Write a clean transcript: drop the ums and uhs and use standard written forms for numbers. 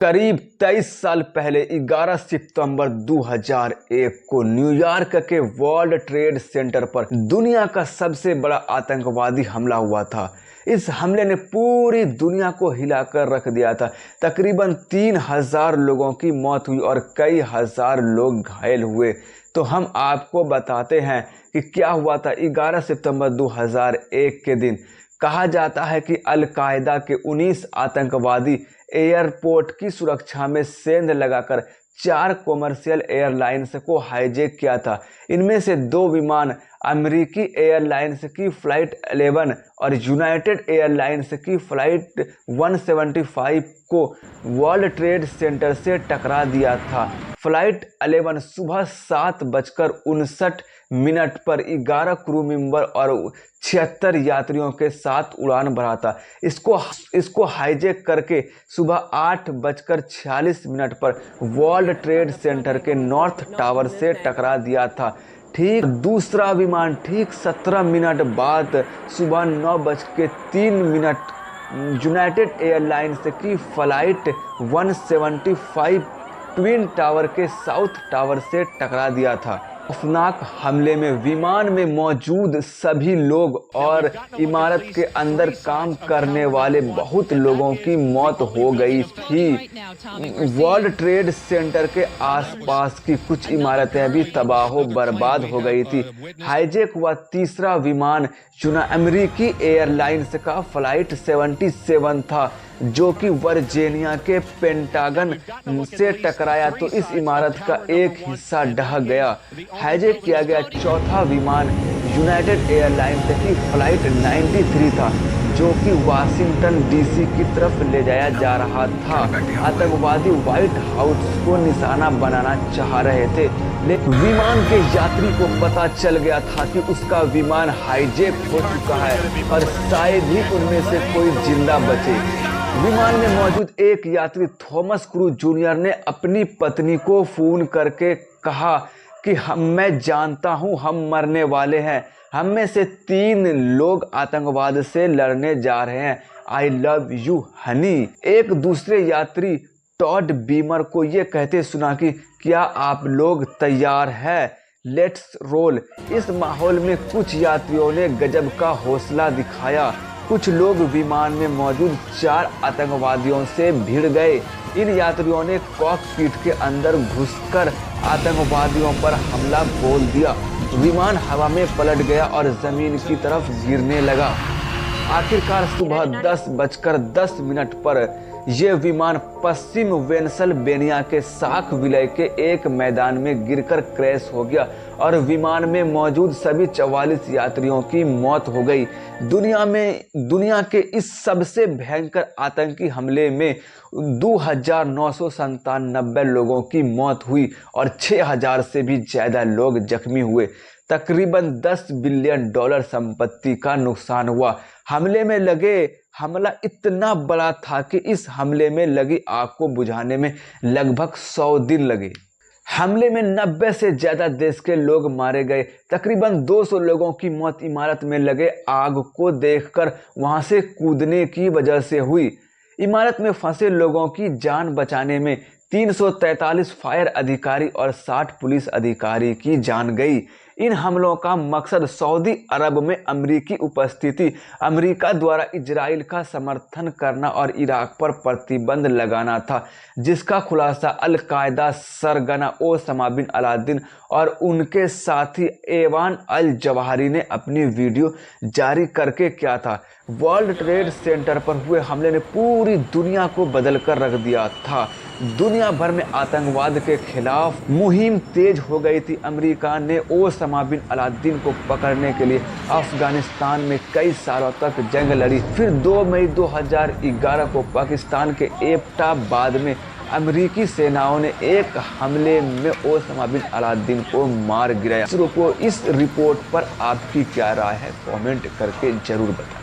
करीब 23 साल पहले 11 सितंबर 2001 को न्यूयॉर्क के वर्ल्ड ट्रेड सेंटर पर दुनिया का सबसे बड़ा आतंकवादी हमला हुआ था। इस हमले ने पूरी दुनिया को हिलाकर रख दिया था। तकरीबन 3000 लोगों की मौत हुई और कई हजार लोग घायल हुए। तो हम आपको बताते हैं कि क्या हुआ था 11 सितंबर 2001 के दिन। कहा जाता है कि अल-कायदा के 19 आतंकवादी एयरपोर्ट की सुरक्षा में सेंध लगाकर 4 कॉमर्शियल एयरलाइंस को हाईजैक किया था। इनमें से 2 विमान अमेरिकी एयरलाइंस की फ़्लाइट 11 और यूनाइटेड एयरलाइंस की फ़्लाइट 175 को वर्ल्ड ट्रेड सेंटर से टकरा दिया था। फ़्लाइट 11 सुबह 7:59 पर 11 क्रू मेंबर और 76 यात्रियों के साथ उड़ान भरा था। इसको हाईजैक करके सुबह 8:46 पर वर्ल्ड ट्रेड सेंटर के नॉर्थ टावर से टकरा दिया था। ठीक दूसरा विमान ठीक 17 मिनट बाद सुबह 9:03 यूनाइटेड एयरलाइंस की फ़्लाइट 175 ट्विन टावर के साउथ टावर से टकरा दिया था। खौफनाक हमले में विमान में मौजूद सभी लोग और इमारत के अंदर काम करने वाले बहुत लोगों की मौत हो गई थी। वर्ल्ड ट्रेड सेंटर के आसपास की कुछ इमारतें भी तबाह बर्बाद हो गई थी। हाईजैक हुआ तीसरा विमान अमेरिकी एयरलाइंस का फ़्लाइट 77 था, जो कि वर्जीनिया के पेंटागन से टकराया तो इस इमारत का एक हिस्सा ढह गया। हाईजैक किया गया चौथा विमान यूनाइटेड एयरलाइंस की फ़्लाइट 93 था, जो कि वाशिंगटन डीसी की तरफ ले जाया जा रहा था। आतंकवादी व्हाइट हाउस को निशाना बनाना चाह रहे थे, लेकिन विमान के यात्री को पता चल गया था कि उसका विमान हाईजैक हो चुका है और शायद ही उनमें से कोई जिंदा बचे। विमान में मौजूद एक यात्री थॉमस क्रूज जूनियर ने अपनी पत्नी को फोन करके कहा कि मैं जानता हूं हम मरने वाले हैं। हम में से 3 लोग आतंकवाद से लड़ने जा रहे हैं। I love you Honey. एक दूसरे यात्री टॉड बीमर को ये कहते सुना कि क्या आप लोग तैयार हैं? Let's roll. इस माहौल में कुछ यात्रियों ने गजब का हौसला दिखाया। कुछ लोग विमान में मौजूद 4 आतंकवादियों से भिड़ गए। इन यात्रियों ने कॉकपिट के अंदर घुसकर आतंकवादियों पर हमला बोल दिया। विमान हवा में पलट गया और जमीन की तरफ गिरने लगा। आखिरकार सुबह 10:10 पर यह विमान पश्चिम पेंसिल्वेनिया के साख विलय के एक मैदान में गिरकर क्रैश हो गया और विमान में मौजूद सभी 44 यात्रियों की मौत हो गई। दुनिया के इस सबसे भयंकर आतंकी हमले में 2997 लोगों की मौत हुई और 6000 से भी ज्यादा लोग जख्मी हुए। तकरीबन $10 बिलियन संपत्ति का नुकसान हुआ। हमला इतना बड़ा था कि इस हमले में लगी आग को बुझाने में लगभग 100 दिन लगे। हमले में 90 से ज्यादा देश के लोग मारे गए। तकरीबन 200 लोगों की मौत इमारत में लगे आग को देखकर वहां से कूदने की वजह से हुई। इमारत में फंसे लोगों की जान बचाने में 343 फायर अधिकारी और 60 पुलिस अधिकारी की जान गई। इन हमलों का मकसद सऊदी अरब में अमेरिकी उपस्थिति, अमेरिका द्वारा इजराइल का समर्थन करना और इराक पर प्रतिबंध लगाना था, जिसका खुलासा अल-कायदा सरगना ओसामा बिन लादेन और उनके साथी एवान अल जवाहिरी ने अपनी वीडियो जारी करके किया था। वर्ल्ड ट्रेड सेंटर पर हुए हमले ने पूरी दुनिया को बदल कर रख दिया था। दुनिया भर में आतंकवाद के खिलाफ मुहिम तेज हो गई थी। अमेरिका ने ओसामा बिन लादेन को पकड़ने के लिए अफगानिस्तान में कई सालों तक जंग लड़ी। फिर 2 मई 2011 को पाकिस्तान के एबटाबाद में अमेरिकी सेनाओं ने एक हमले में ओसामा बिन लादेन को मार गिराया। इस रिपोर्ट पर आपकी क्या राय है? कमेंट करके जरूर बताएं।